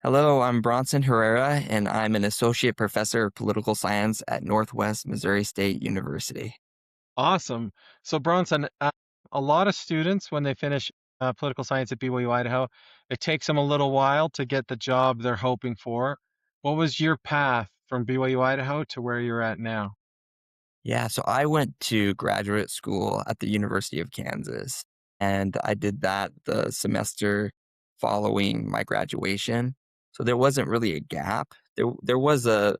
Hello, I'm Bronson Herrera, and I'm an associate professor of political science at Northwest Missouri State University. Awesome. So, Bronson, a lot of students, when they finish political science at BYU Idaho, it takes them a little while to get the job they're hoping for. What was your path from BYU Idaho to where you're at now? Yeah, so I went to graduate school at the University of Kansas, and I did that the semester following my graduation. So there wasn't really a gap. There was I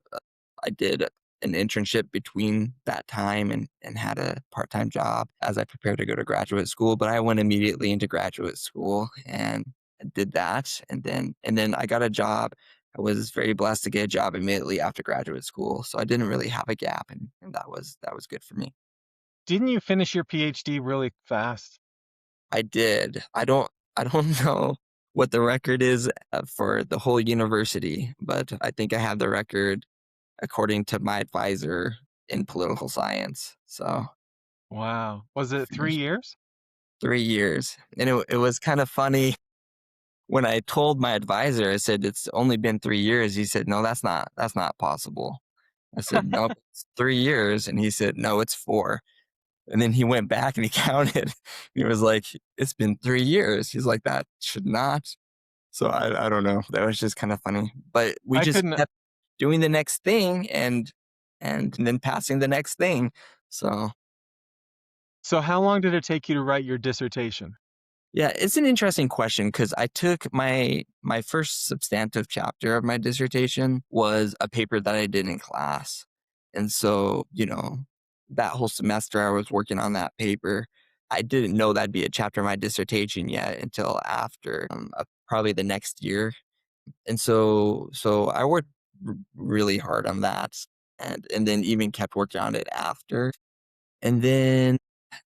did an internship between that time and had a part-time job as I prepared to go to graduate school, but I went immediately into graduate school and did that. And then I got a job. I was very blessed to get a job immediately after graduate school. So I didn't really have a gap and that was good for me. Didn't you finish your PhD really fast? I did. I don't know what the record is for the whole university, but I think I have the record according to my advisor in political science. So Wow. Was it three finished years? 3 years. And it was kind of funny when I told my advisor, I said, it's only been 3 years. He said, no, that's not possible. I said, nope, it's 3 years. And he said, no, it's four. And then he went back and he counted. He was like, it's been 3 years. He's like, that should not. So I don't know. That was just kind of funny. But we I just couldn't. kept doing the next thing and then passing the next thing. So So, how long did it take you to write your dissertation? yeah, it's an interesting question because I took my first substantive chapter of my dissertation was a paper that I did in class. And so, that whole semester I was working on that paper. I didn't know that'd be a chapter of my dissertation yet until after probably the next year. And so I worked really hard on that and then even kept working on it after. And then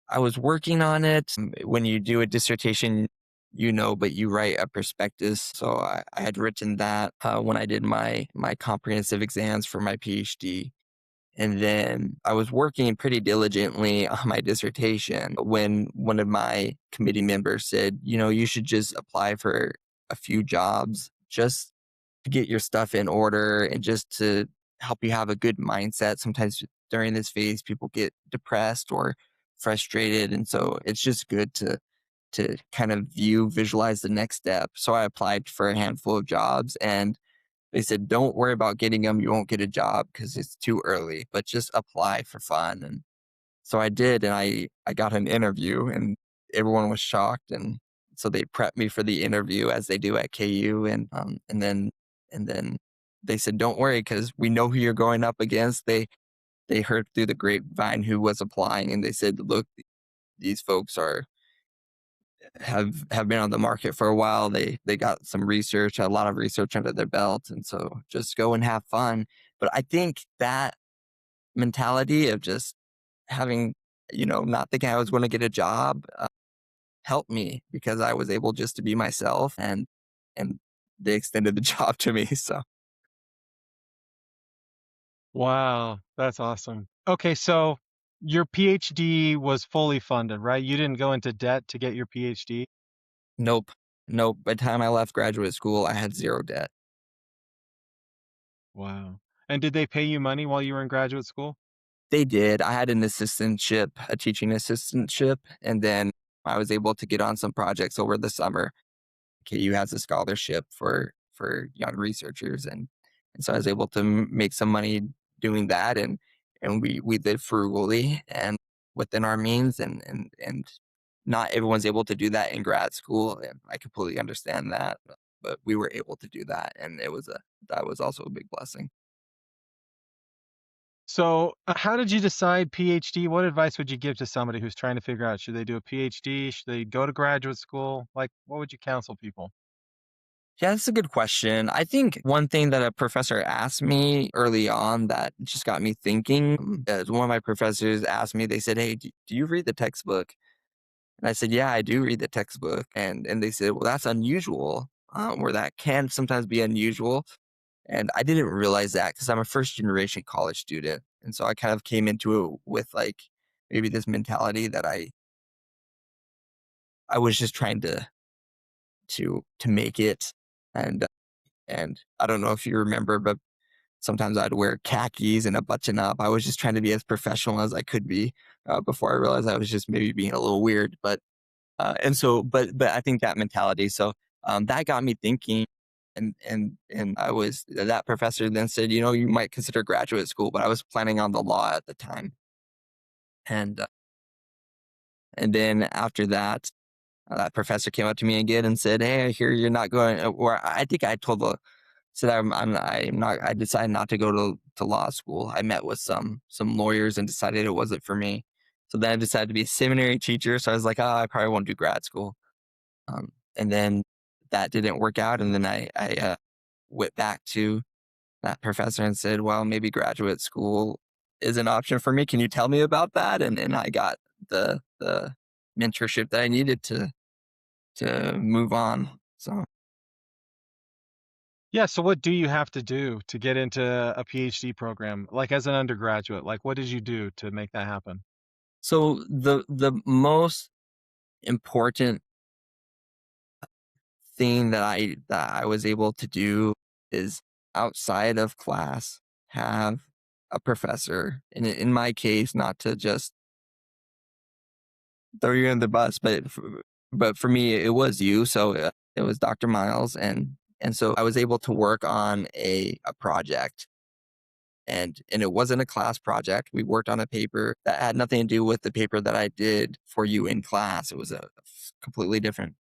I was working on it. When you do a dissertation, but you write a prospectus. So I had written that when I did my comprehensive exams for my PhD. And then I was working pretty diligently on my dissertation when one of my committee members said, you should just apply for a few jobs just to get your stuff in order and just to help you have a good mindset. Sometimes during this phase, people get depressed or frustrated. And so it's just good to kind of visualize the next step. So I applied for a handful of jobs and they said, don't worry about getting them. You won't get a job because it's too early, but just apply for fun. And so I did, and I got an interview, and everyone was shocked, and so they prepped me for the interview as they do at KU, and then they said, "Don't worry, because we know who you're going up against." They heard through the grapevine who was applying, and they said, "Look, these folks have been on the market for a while. They got some research, a lot of research under their belt, and so just go and have fun." But I think that mentality of just having, not thinking I was going to get a job helped me because I was able just to be myself and they extended the job to me. So Wow, that's awesome. Okay, so your PhD was fully funded, right? You didn't go into debt to get your PhD? nope, nope. By the time I left graduate school, I had zero debt. Wow. And did they pay you money while you were in graduate school? They did. I had an assistantship, a teaching assistantship, and then I was able to get on some projects over the summer. KU has a scholarship for young researchers, and so I was able to make some money doing that, and we live frugally and within our means, and not everyone's able to do that in grad school, and I completely understand that, but we were able to do that, and that was also a big blessing. So, how did you decide PhD? What advice would you give to somebody who's trying to figure out should they do a PhD? Should they go to graduate school? Like, what would you counsel people? Yeah, that's a good question. I think one thing that a professor asked me early on that just got me thinking, one of my professors asked me, they said, "Hey, do you read the textbook?" And I said, "Yeah, I do read the textbook." And they said, "Well, that's unusual, or that can sometimes be unusual." And I didn't realize that because I'm a first generation college student. And so I kind of came into it with like maybe this mentality that I was just trying to make it. And And I don't know if you remember, but sometimes I'd wear khakis and a button up. I was just trying to be as professional as I could be before I realized I was just maybe being a little weird. But I think that mentality. So that got me thinking. And I was that professor then said, you know, you might consider graduate school, but I was planning on the law at the time. And and then after that, that professor came up to me again and said, "Hey, I hear you're not going." Or I think I told the said I'm not. I decided not to go to law school. I met with some lawyers and decided it wasn't for me. So then I decided to be a seminary teacher. So I was like, oh, I probably won't do grad school. And then that didn't work out. And then I went back to that professor and said, well, maybe graduate school is an option for me. Can you tell me about that? And I got the mentorship that I needed to move on. So Yeah, so what do you have to do to get into a PhD program? Like as an undergraduate, like what did you do to make that happen? the most important thing that I was able to do is outside of class have a professor. And in my case, not to just throw you in the bus, but for me, it was you. So it was Dr. Miles, and so I was able to work on a project, and it wasn't a class project. We worked on a paper that had nothing to do with the paper that I did for you in class. It was a completely different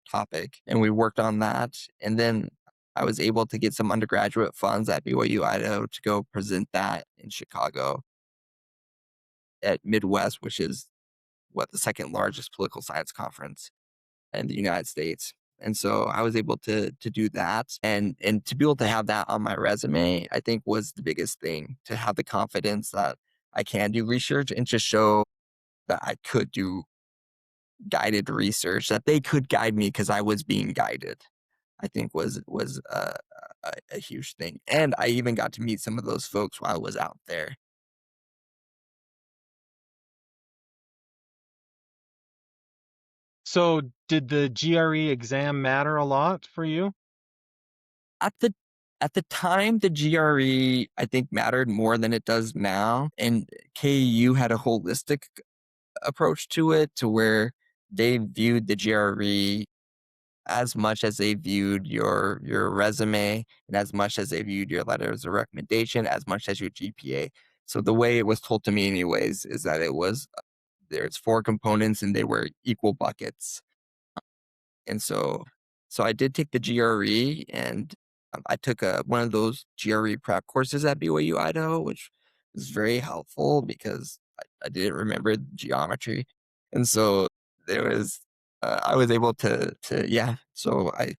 topic, and we worked on that. And then I was able to get some undergraduate funds at BYU Idaho to go present that in Chicago at Midwest, which is what the second largest political science conference in the United States. And so I was able to do that, and to be able to have that on my resume, I think was the biggest thing, to have the confidence that I can do research and to show that I could do guided research, that they could guide me because I was being guided. I think was a huge thing. And I even got to meet some of those folks while I was out there. So did the GRE exam matter a lot for you? At the at the time, the GRE I think mattered more than it does now. And KU had a holistic approach to it, to where they viewed the GRE as much as they viewed your resume, and as much as they viewed your letters of recommendation, as much as your GPA. So the way it was told to me anyways is that it was there's four components and they were equal buckets. And so I did take the GRE, and I took one of those GRE prep courses at BYU Idaho, which was very helpful because I didn't remember geometry. And so there was I was able to yeah. So I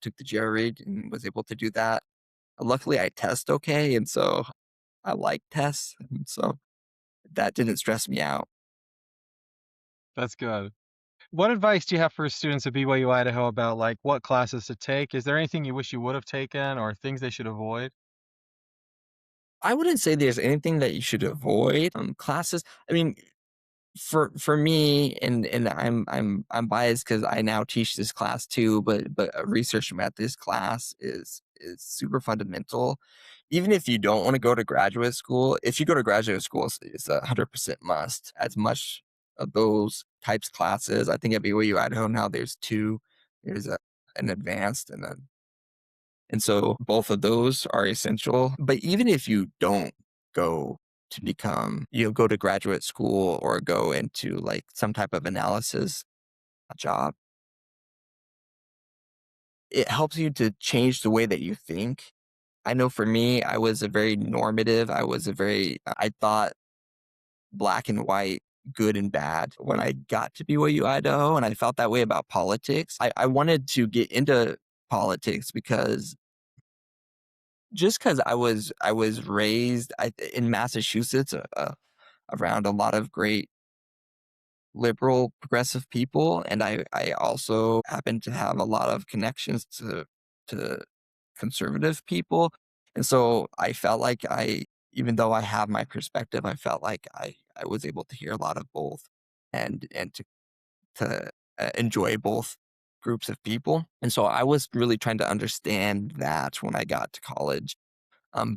took the GRE and was able to do that. Luckily, I test okay, and so I like tests, and so that didn't stress me out. That's good. What advice do you have for students at BYU Idaho about like what classes to take? Is there anything you wish you would have taken or things they should avoid? I wouldn't say there's anything that you should avoid. Classes. I mean, for me, and I'm biased because I now teach this class too, but a research methods class is super fundamental. Even if you don't want to go to graduate school, if you go to graduate school, it's 100% must. As much of those types classes, I think at BYU Idaho now there's two. There's an advanced and so both of those are essential. But even if you don't go to become, you'll go to graduate school or go into like some type of analysis job, it helps you to change the way that you think. I know for me, I was a very normative. I thought black and white, good and bad when I got to BYU Idaho. And I felt that way about politics. I wanted to get into politics because just because I was raised in Massachusetts, around a lot of great liberal progressive people, and I also happen to have a lot of connections to conservative people, and so I felt like even though I have my perspective, I felt like I was able to hear a lot of both, and to enjoy both groups of people. And so I was really trying to understand that when I got to college.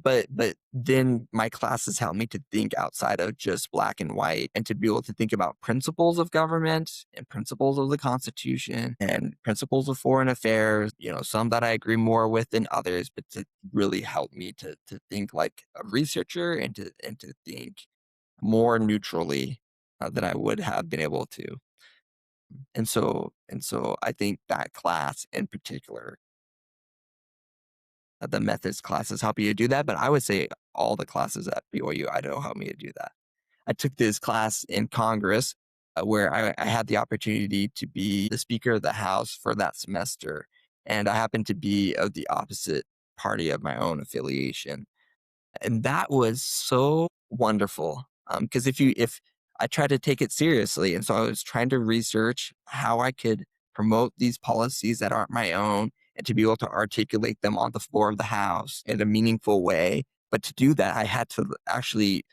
But then my classes helped me to think outside of just black and white and to be able to think about principles of government and principles of the Constitution and principles of foreign affairs, some that I agree more with than others, but to really help me to think like a researcher and to think more neutrally than I would have been able to. And so I think that class in particular, the methods classes help you to do that, but I would say all the classes at BYU Idaho helped me to do that. I took this class in Congress where I had the opportunity to be the Speaker of the House for that semester, and I happened to be of the opposite party of my own affiliation. And that was so wonderful. Because if I tried to take it seriously, and so I was trying to research how I could promote these policies that aren't my own and to be able to articulate them on the floor of the House in a meaningful way. But to do that, I had to actually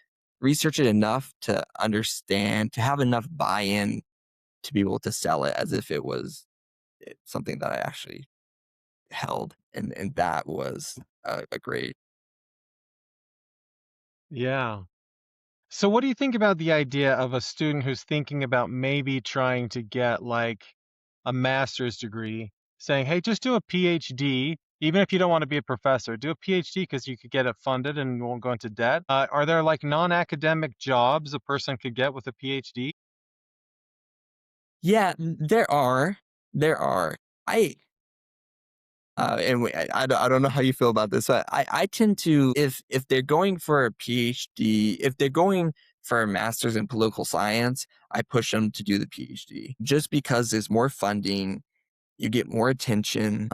research it enough to understand, to have enough buy-in to be able to sell it as if it was something that I actually held. And that was a great. Yeah. So what do you think about the idea of a student who's thinking about maybe trying to get like a master's degree, saying, "Hey, just do a PhD, even if you don't want to be a professor, do a PhD because you could get it funded and won't go into debt." Are there like non-academic jobs a person could get with a PhD? Yeah, there are. I and I don't know how you feel about this. I tend to, if they're going for a PhD, if they're going for a master's in political science, I push them to do the PhD just because there's more funding, you get more attention,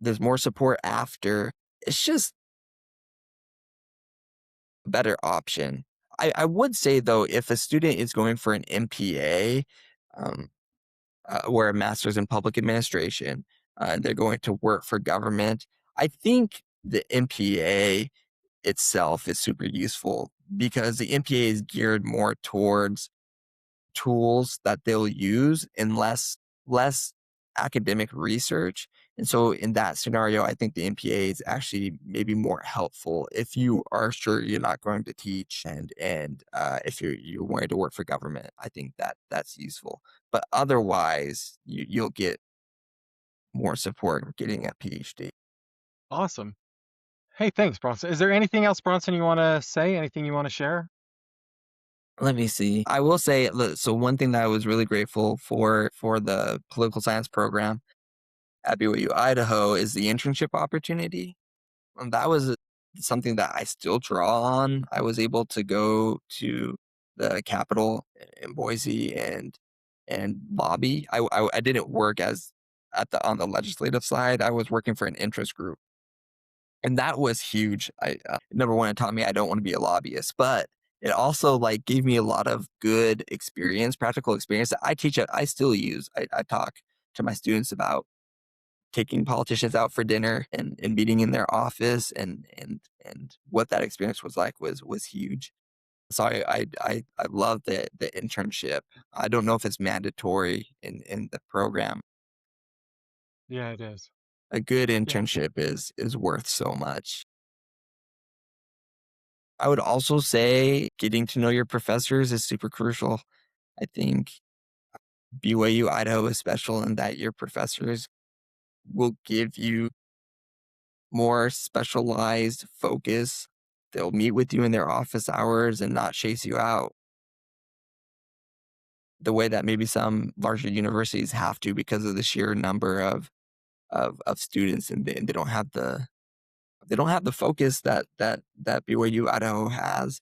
there's more support after. It's just a better option. I would say though, if a student is going for an MPA, um, or a master's in public administration, and they're going to work for government, I think the MPA itself is super useful because the MPA is geared more towards tools that they'll use and less academic research. And so in that scenario, I think the MPA is actually maybe more helpful if you are sure you're not going to teach and if you're wanting to work for government. I think that that's useful. But otherwise, you'll get more support getting a PhD. Awesome. Hey, thanks, Bronson. Is there anything else, Bronson, you want to say? Anything you want to share? Let me see. I will say, so one thing that I was really grateful for the political science program at BYU Idaho is the internship opportunity. That was something that I still draw on. I was able to go to the Capitol in Boise and lobby. I didn't work as at the on the legislative side. I was working for an interest group, and that was huge. I number one, it taught me I don't want to be a lobbyist, but it also like gave me a lot of good experience, practical experience that I teach. I still use. I talk to my students about taking politicians out for dinner and meeting in their office and what that experience was like was huge. So I love the internship. I don't know if it's mandatory in the program. Yeah, it is. A good Yeah. internship is worth so much. I would also say getting to know your professors is super crucial. I think BYU Idaho is special in that your professors will give you more specialized focus. They'll meet with you in their office hours and not chase you out the way that maybe some larger universities have to because of the sheer number of students, and they don't have the focus that BYU Idaho has.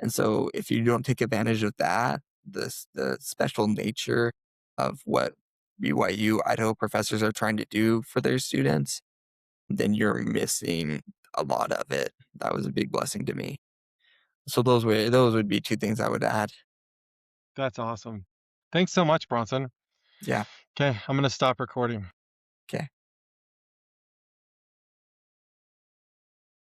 And so if you don't take advantage of that, the special nature of what BYU Idaho professors are trying to do for their students, then you're missing a lot of it. That was a big blessing to me. So those would be two things I would add. That's awesome. Thanks so much, Bronson. Yeah. Okay, I'm going to stop recording. Okay.